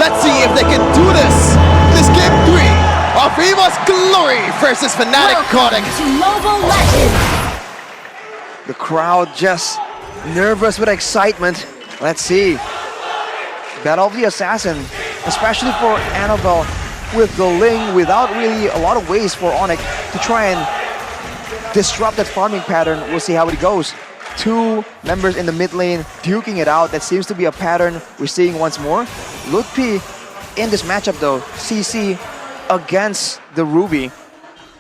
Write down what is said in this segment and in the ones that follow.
Let's see if they can do this. This game 3 of EVOS Glory versus Fnatic Codec. To Mobile Legends. The crowd just nervous with excitement. Let's see. Battle of the Assassin, especially for Annabelle with the Ling, without really a lot of ways for ONIC to try and disrupt that farming pattern. We'll see how it goes. Two members in the mid lane duking it out. That seems to be a pattern we're seeing once more. Lutpi in this matchup though, CC against the Ruby.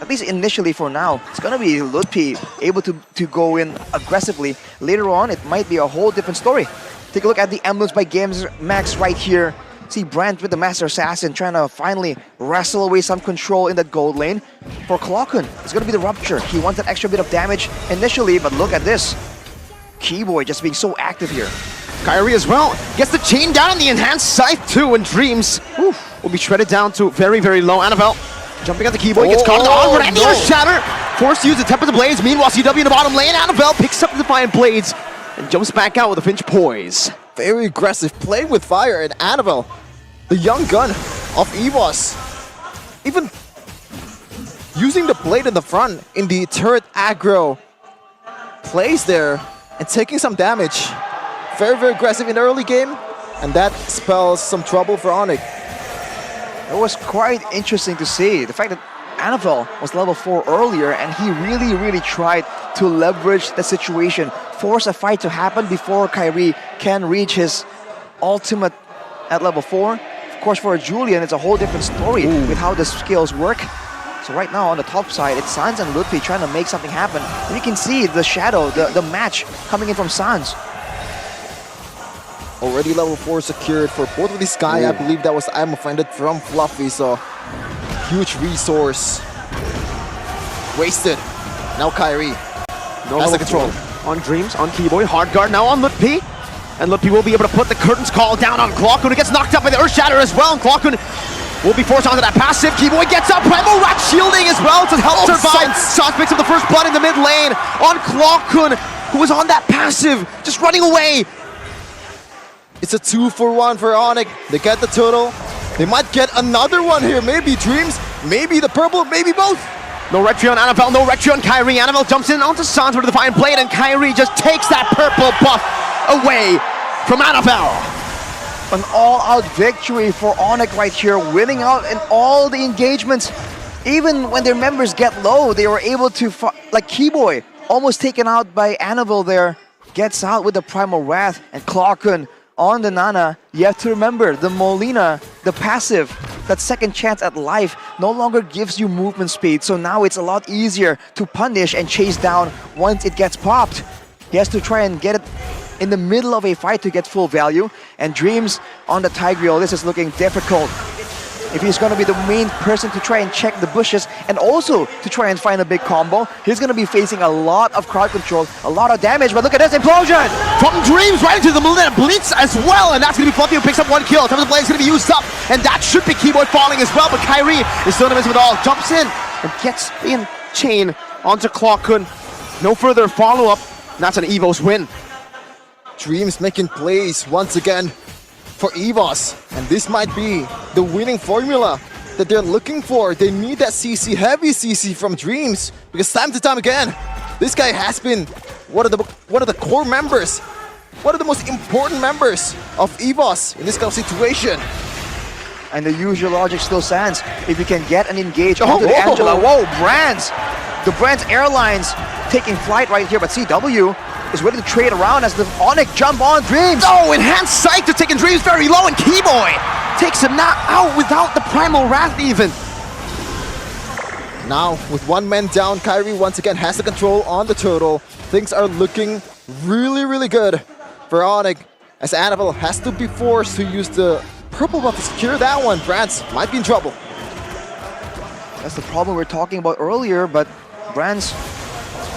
At least initially for now, it's gonna be Lutpi able to go in aggressively. Later on, it might be a whole different story. Take a look at the emblems by Games Max right here. See Brand with the Master Assassin trying to finally wrestle away some control in that gold lane. For Clockun, it's gonna be the Rupture. He wants that extra bit of damage initially, but look at this. Keyboy just being so active here. Kyrie as well gets the chain down on the enhanced scythe too, and Dreams will be shredded down to very, very low. Annabelle jumping at the Keyboy, gets caught in the onward and the Earth Shatter. Forced to use the Temper of the Blades. Meanwhile, CW in the bottom lane. Annabelle picks up the Defiant Blades and jumps back out with a Finch Poise. Very aggressive, playing with fire, and Annabelle, the young gun of EVOS, even using the blade in the front in the turret aggro plays there and taking some damage. Very, very aggressive in the early game, and that spells some trouble for ONIC. It was quite interesting to see the fact that Annabelle was level 4 earlier, and he really tried to leverage the situation, force a fight to happen before Kyrie can reach his ultimate at level 4. Of course, for a Julian, it's a whole different story with how the skills work. So right now on the top side, it's Sans and Lutfi trying to make something happen. And you can see the shadow, the match coming in from Sans. Already level 4 secured for both of these guys. I believe that was I'm Offended from Fluffy, so huge resource wasted. Now Kyrie has the control. On Dreams, on Keyboy, hard guard now on Lutpi. And Lutpi will be able to put the Curtains Call down on Clockun, who gets knocked up by the Earth Shatter as well. And Clockun will be forced onto that passive. Keyboy gets up, Primal Rat shielding as well to help survive. Sans picks up the first blood in the mid lane on Clockun, who was on that passive, just running away. It's a 2-for-1 for ONIC. They get the turtle. They might get another one here. Maybe Dreams, maybe the purple, maybe both. No Retry on Annabelle, no Retry on Kyrie. Annabelle jumps in onto Sans with the Defiant Blade, and Kyrie just takes that purple buff away from Annabelle. An all-out victory for ONIC right here, winning out in all the engagements. Even when their members get low, they were able to, like Keyboy, almost taken out by Annabelle there, gets out with the Primal Wrath, and Clockun on the Nana. You have to remember, the Molina, the passive, that second chance at life no longer gives you movement speed, so now it's a lot easier to punish and chase down once it gets popped. He has to try and get it in the middle of a fight to get full value, and Dreams on the Tigreal, this is looking difficult. If he's going to be the main person to try and check the bushes and also to try and find a big combo, he's going to be facing a lot of crowd control, a lot of damage, but look at this implosion! From Dreams right into the Molina Blitz as well, and that's going to be Fluffy who picks up 1 kill. Time of the blade is going to be used up, and that should be Keyboy falling as well, but Kyrie is still in the midst of it all. Jumps in and gets in chain onto Clockun. No further follow-up, and that's an EVOS win. Dreams making plays once again for EVOS, and this might be the winning formula that they're looking for. They need that CC, heavy CC from Dreams, because time to time again, this guy has been one of the core members, one of the most important members of EVOS in this kind of situation. And the usual logic still stands. If you can get an engage onto the Angela, Brands! The Brands Airlines taking flight right here, but CW is ready to trade around as the ONIC jump on Dreams. Oh, enhanced sight to taking Dreams very low, and Keyboy takes him not out without the Primal Wrath even. Now, with 1 man down, Kyrie once again has the control on the turtle. Things are looking really good for ONIC, as Annabelle has to be forced to use the purple buff to secure that one. Brands might be in trouble. That's the problem we were talking about earlier, but Brands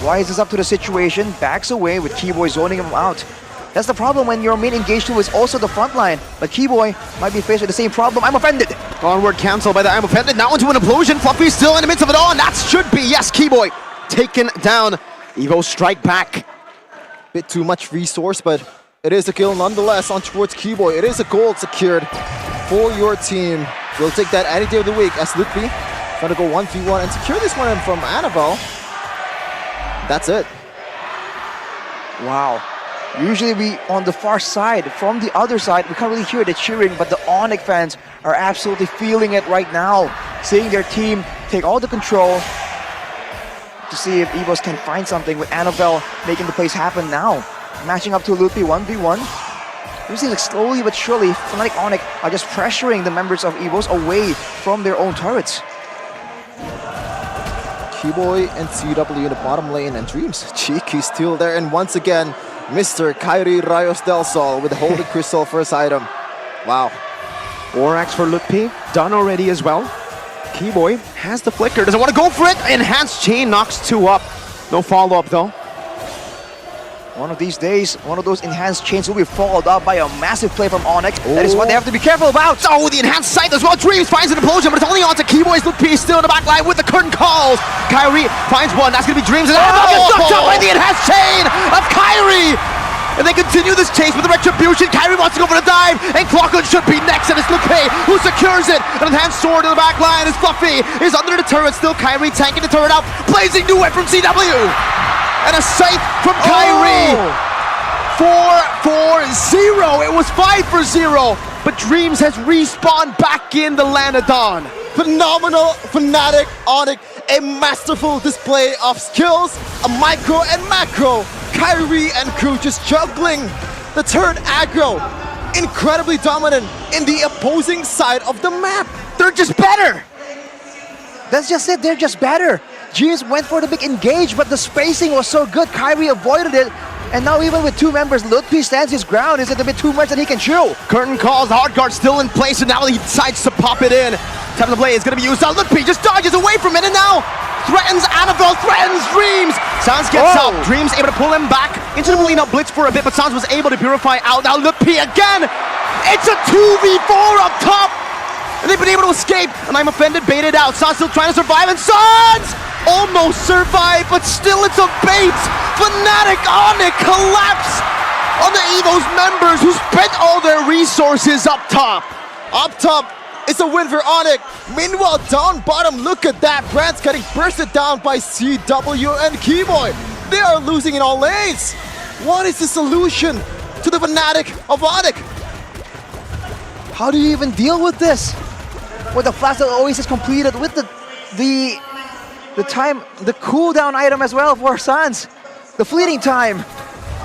rises up to the situation, backs away with Keyboy zoning him out. That's the problem when your main engaged tool is also the front line, but Keyboy might be faced with the same problem. I'm offended. Onward cancel by the I'm offended, now into an implosion. Fluffy still in the midst of it all, and that should be, yes, Keyboy taken down. Evo strike back. Bit too much resource, but it is a kill nonetheless on towards Keyboy. It is a gold secured. for your team. We'll take that any day of the week as Lutfi trying to go 1v1 and secure this one from Annabelle. That's it. Wow. Usually we on the far side, from the other side, we can't really hear the cheering, but the ONIC fans are absolutely feeling it right now. Seeing their team take all the control to see if EVOS can find something with Annabelle making the plays happen now. Matching up to Lutfi 1v1. It seems like slowly but surely, Fnatic ONIC are just pressuring the members of EVOS away from their own turrets. Keyboy and CW in the bottom lane, and Dreams. Cheeky still there, and once again, Mr. Kyrie Rayos Del Sol with the Holy Crystal first item. Wow. Orax for Lutfi, done already as well. Keyboy has the flicker, doesn't want to go for it. Enhanced chain knocks 2 up. No follow-up though. One of these days, one of those enhanced chains will be followed up by a massive play from ONIC. That is what they have to be careful about. Oh, the enhanced sight as well. Dreams finds an implosion, but it's only on to Keyboy's Lutfi still in the back line with the curtain calls. Kyrie finds one. That's going to be Dreams. And gets sucked up by the enhanced chain of Kyrie. And they continue this chase with the retribution. Kyrie wants to go for the dive, and Clockwood should be next, and it's Lutfi who secures it. An enhanced sword in the back line as Fluffy is under the turret. Still Kyrie tanking the turret out. Blazing new way from CW. And a scythe from Kyrie. 4-4-0. It was 5-0. But Dreams has respawned back in the land of Dawn. Phenomenal Fnatic ONIC. A masterful display of skills, a micro and macro. Kyrie and crew just juggling the turret aggro. Incredibly dominant in the opposing side of the map. They're just better. That's just it, they're just better. Dreams went for the big engage, but the spacing was so good, Kyrie avoided it. And now even with 2 members, Lutfi stands his ground. Is it a bit too much that he can chew? Curtain calls, the hard guard still in place, and now he decides to pop it in. Time to play is going to be used out. Lutfi just dodges away from it, and now threatens Annabelle, threatens Dreams. Sans gets up, Dreams able to pull him back into the Molina Blitz for a bit, but Sans was able to purify out. Now Lutfi again. It's a 2v4 up top. And they've been able to escape, and I'm offended, baited out. Sans still trying to survive, and Sans almost survived, but still it's a bait. Fnatic ONIC collapse on the EVOS members who spent all their resources up top. Up top, it's a win for ONIC. Meanwhile, down bottom, look at that. Brand's getting bursted down by CW and Keyboy. They are losing in all lanes. What is the solution to the Fnatic of ONIC? How do you even deal with this? With the flash that Oasis completed, with the time, the cooldown item as well for Sans. The fleeting time.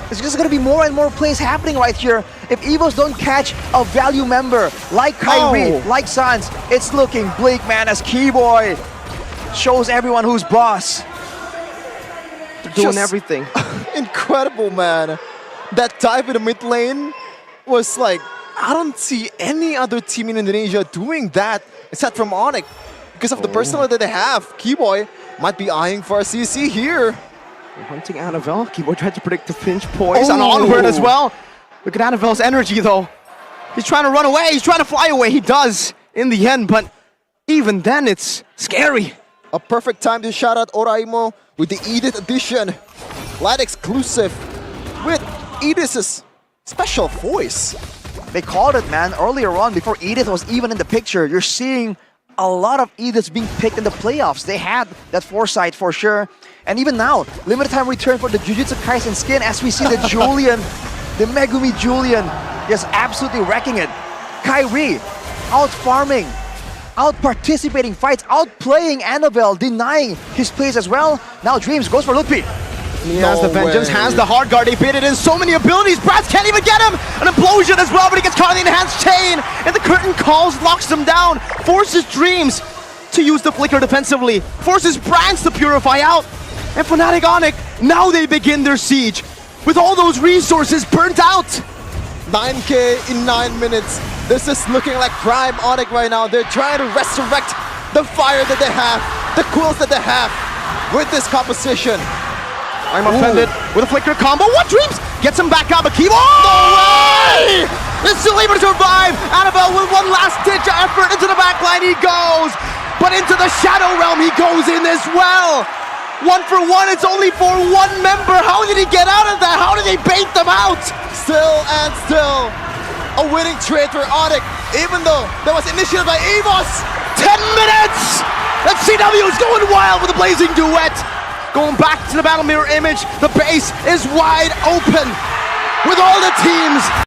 There's just going to be more and more plays happening right here. If EVOS don't catch a value member like Kyrie, like Sans, it's looking bleak, man, as Keyboy shows everyone who's boss. Doing everything. Incredible, man. That dive in the mid lane was like, I don't see any other team in Indonesia doing that except from ONIC. Because of the personality that they have, Keyboy might be eyeing for a CC here. Hunting Annabelle. Keyboy tried to predict the pinch poise and onward as well. Look at Annabelle's energy though. He's trying to run away, he's trying to fly away. He does in the end, but even then it's scary. A perfect time to shout out Oraimo with the Edith edition. Light exclusive with Edith's special voice. They called it, man, earlier on before Edith was even in the picture. You're seeing a lot of Ediths being picked in the playoffs. They had that foresight for sure. And even now, limited time return for the Jujutsu Kaisen skin as we see the Julian, the Megumi Julian, just absolutely wrecking it. Kyrie, out farming, out participating fights, outplaying Annabelle, denying his place as well. Now Dreams goes for Lutfi. He has the vengeance, has the hard guard, he baited in so many abilities. Bratz can't even get him! An implosion as well, but he gets caught in the enhanced chain. And the curtain calls, locks him down, forces Dreams to use the flicker defensively, forces Brands to purify out. And Fnatic ONIC, now they begin their siege. With all those resources burnt out. 9K in 9 minutes. This is looking like prime ONIC right now. They're trying to resurrect the fire that they have, the cools that they have with this composition. I'm offended with a flicker combo. What Dreams gets him back up, but Kibo. No way! Is still able to survive. Annabelle with one last ditch effort into the back line he goes. But into the Shadow Realm he goes in as well. 1 for 1, it's only for one member. How did he get out of that? How did they bait them out? Still and still, a winning trade for ONIC, even though that was initiated by EVOS. 10 minutes! And CW is going wild with a blazing duet. Going back to the battle mirror image, the base is wide open with all the teams